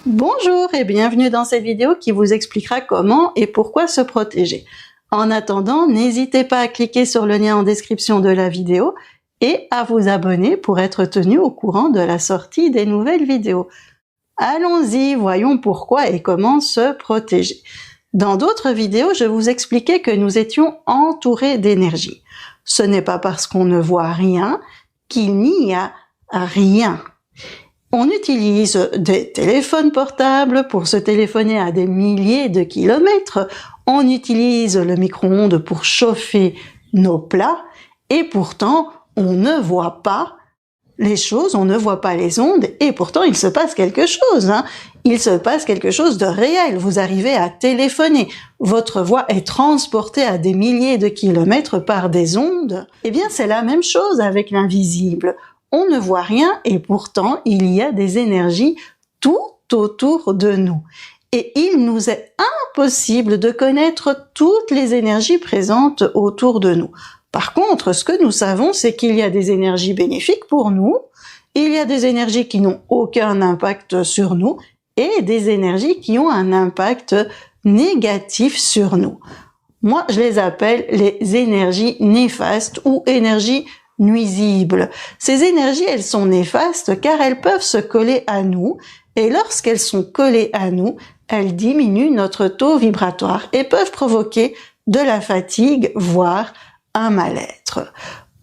Bonjour et bienvenue dans cette vidéo qui vous expliquera comment et pourquoi se protéger. En attendant, n'hésitez pas à cliquer sur le lien en description de la vidéo et à vous abonner pour être tenu au courant de la sortie des nouvelles vidéos. Allons-y, voyons pourquoi et comment se protéger. Dans d'autres vidéos, je vous expliquais que nous étions entourés d'énergie. Ce n'est pas parce qu'on ne voit rien qu'il n'y a rien. On utilise des téléphones portables pour se téléphoner à des milliers de kilomètres. On utilise le micro-ondes pour chauffer nos plats. Et pourtant, on ne voit pas les choses, on ne voit pas les ondes. Et pourtant, il se passe quelque chose. Il se passe quelque chose de réel. Vous arrivez à téléphoner. Votre voix est transportée à des milliers de kilomètres par des ondes. Eh bien, c'est la même chose avec l'invisible. On ne voit rien et pourtant il y a des énergies tout autour de nous. Et il nous est impossible de connaître toutes les énergies présentes autour de nous. Par contre, ce que nous savons, c'est qu'il y a des énergies bénéfiques pour nous, il y a des énergies qui n'ont aucun impact sur nous et des énergies qui ont un impact négatif sur nous. Moi, je les appelle les énergies néfastes ou énergies nuisibles. Ces énergies, elles sont néfastes car elles peuvent se coller à nous et lorsqu'elles sont collées à nous, elles diminuent notre taux vibratoire et peuvent provoquer de la fatigue, voire un mal-être.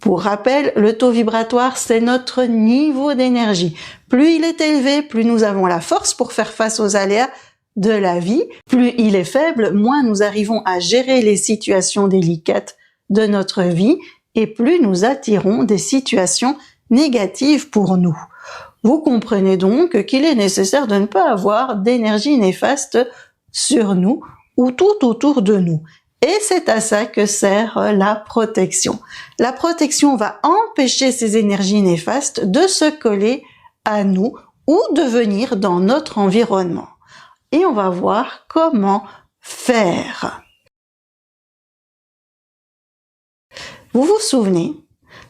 Pour rappel, le taux vibratoire, c'est notre niveau d'énergie. Plus il est élevé, plus nous avons la force pour faire face aux aléas de la vie. Plus il est faible, moins nous arrivons à gérer les situations délicates de notre vie et plus nous attirons des situations négatives pour nous. Vous comprenez donc qu'il est nécessaire de ne pas avoir d'énergie néfaste sur nous ou tout autour de nous. Et c'est à ça que sert la protection. La protection va empêcher ces énergies néfastes de se coller à nous ou de venir dans notre environnement. Et on va voir comment faire. Vous vous souvenez,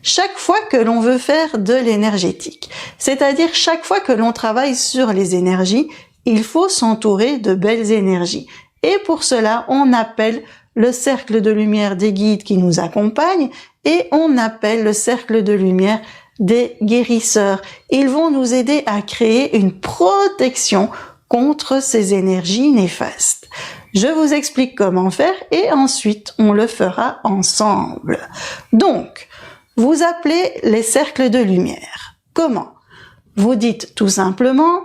chaque fois que l'on veut faire de l'énergétique, c'est-à-dire chaque fois que l'on travaille sur les énergies, il faut s'entourer de belles énergies. Et pour cela, on appelle le cercle de lumière des guides qui nous accompagnent et on appelle le cercle de lumière des guérisseurs. Ils vont nous aider à créer une protection contre ces énergies néfastes. Je vous explique comment faire et ensuite on le fera ensemble. Donc, vous appelez les cercles de lumière. Comment? Vous dites tout simplement,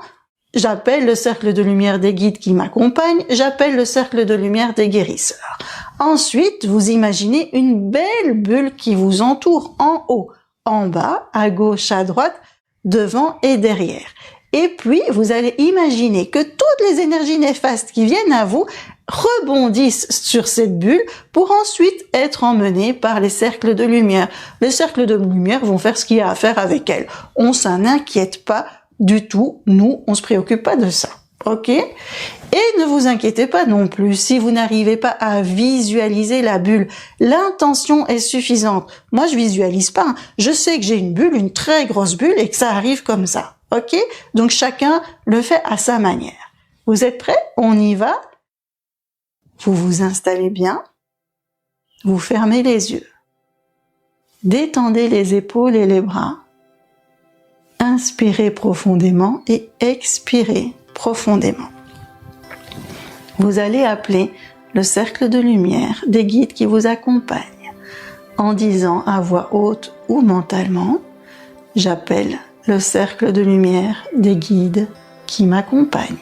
j'appelle le cercle de lumière des guides qui m'accompagnent, j'appelle le cercle de lumière des guérisseurs. Ensuite, vous imaginez une belle bulle qui vous entoure en haut, en bas, à gauche, à droite, devant et derrière. Et puis, vous allez imaginer que toutes les énergies néfastes qui viennent à vous rebondissent sur cette bulle pour ensuite être emmenées par les cercles de lumière. Les cercles de lumière vont faire ce qu'il y a à faire avec elles. On s'en inquiète pas du tout. Nous, on se préoccupe pas de ça. Ok? Et ne vous inquiétez pas non plus si vous n'arrivez pas à visualiser la bulle. L'intention est suffisante. Moi, je visualise pas. Je sais que j'ai une bulle, une très grosse bulle et que ça arrive comme ça. Ok? Donc, chacun le fait à sa manière. Vous êtes prêts? On y va? Vous vous installez bien. Vous fermez les yeux. Détendez les épaules et les bras. Inspirez profondément et expirez profondément. Vous allez appeler le cercle de lumière des guides qui vous accompagnent en disant à voix haute ou mentalement « J'appelle le cercle de lumière des guides qui m'accompagnent ».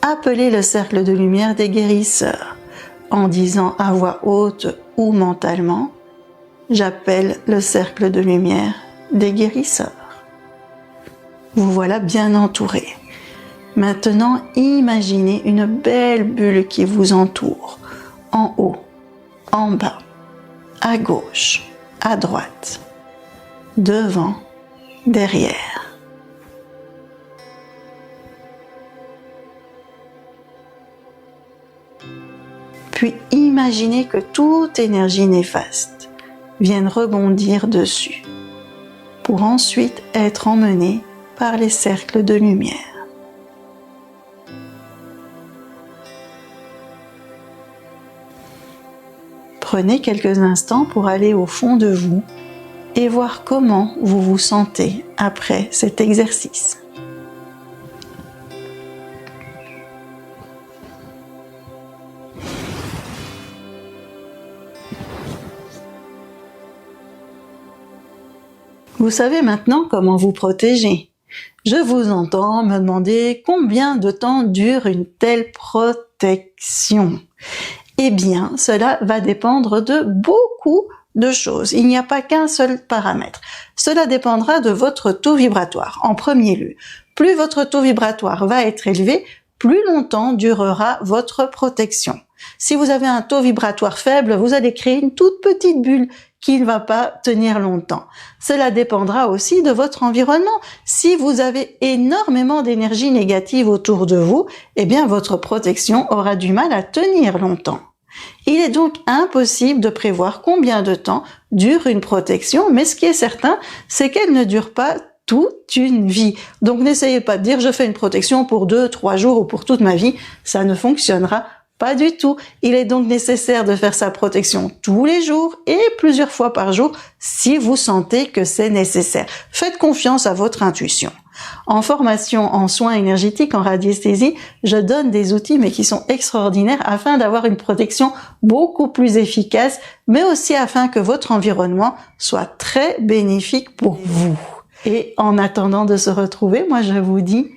Appelez le cercle de lumière des guérisseurs en disant à voix haute ou mentalement « J'appelle le cercle de lumière des guérisseurs ». Vous voilà bien entouré. Maintenant, imaginez une belle bulle qui vous entoure, en haut, en bas, à gauche, à droite, devant, derrière. Puis imaginez que toute énergie néfaste vienne rebondir dessus, pour ensuite être emmenée par les cercles de lumière. Prenez quelques instants pour aller au fond de vous et voir comment vous vous sentez après cet exercice. Vous savez maintenant comment vous protéger. Je vous entends me demander combien de temps dure une telle protection. Eh bien, cela va dépendre de beaucoup de choses. Il n'y a pas qu'un seul paramètre. Cela dépendra de votre taux vibratoire. En premier lieu, plus votre taux vibratoire va être élevé, plus longtemps durera votre protection. Si vous avez un taux vibratoire faible, vous allez créer une toute petite bulle qui ne va pas tenir longtemps. Cela dépendra aussi de votre environnement. Si vous avez énormément d'énergie négative autour de vous, eh bien votre protection aura du mal à tenir longtemps. Il est donc impossible de prévoir combien de temps dure une protection, mais ce qui est certain, c'est qu'elle ne dure pas toute une vie. Donc n'essayez pas de dire je fais une protection pour 2-3 jours ou pour toute ma vie, ça ne fonctionnera pas du tout. Il est donc nécessaire de faire sa protection tous les jours et plusieurs fois par jour si vous sentez que c'est nécessaire. Faites confiance à votre intuition. En formation en soins énergétiques, en radiesthésie, je donne des outils mais qui sont extraordinaires afin d'avoir une protection beaucoup plus efficace, mais aussi afin que votre environnement soit très bénéfique pour vous. Et en attendant de se retrouver, moi je vous dis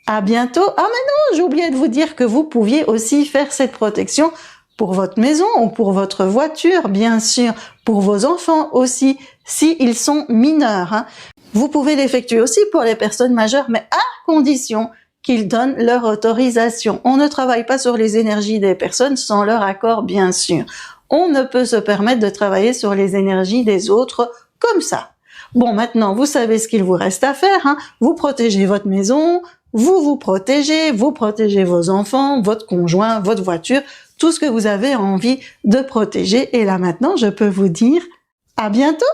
à bientôt. Ah mais non, j'ai oublié de vous dire que vous pouviez aussi faire cette protection pour votre maison ou pour votre voiture, bien sûr, pour vos enfants aussi, si ils sont mineurs, hein. Vous pouvez l'effectuer aussi pour les personnes majeures, mais à condition qu'ils donnent leur autorisation. On ne travaille pas sur les énergies des personnes sans leur accord, bien sûr. On ne peut se permettre de travailler sur les énergies des autres comme ça. Bon, maintenant, vous savez ce qu'il vous reste à faire, hein. Vous protégez votre maison, vous vous protégez vos enfants, votre conjoint, votre voiture, tout ce que vous avez envie de protéger. Et là maintenant, je peux vous dire à bientôt!